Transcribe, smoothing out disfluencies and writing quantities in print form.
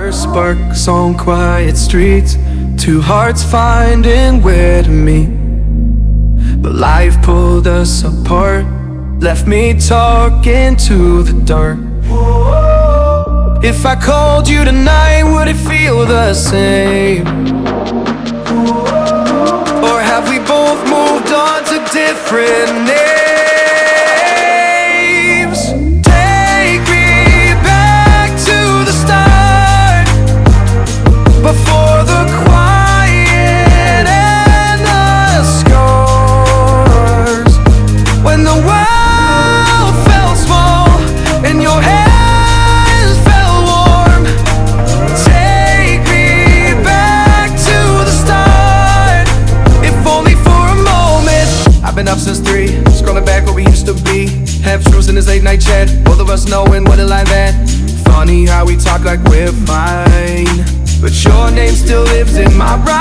First sparks on quiet streets, two hearts finding where to meet. But life pulled us apart, left me talking to the dark. If I called you tonight, would it feel the same? Or have we both moved on to different names? Take me back to the start, before the quiet and the scars, when the world felt small and your hands felt warm. Take me back to the start, if only for a moment. I've been up since 3, scrolling back where we used to be, half truths in this late night chat, both of us knowing what a line that. Funny how we talk like we're fine, but your name still lives in my brain.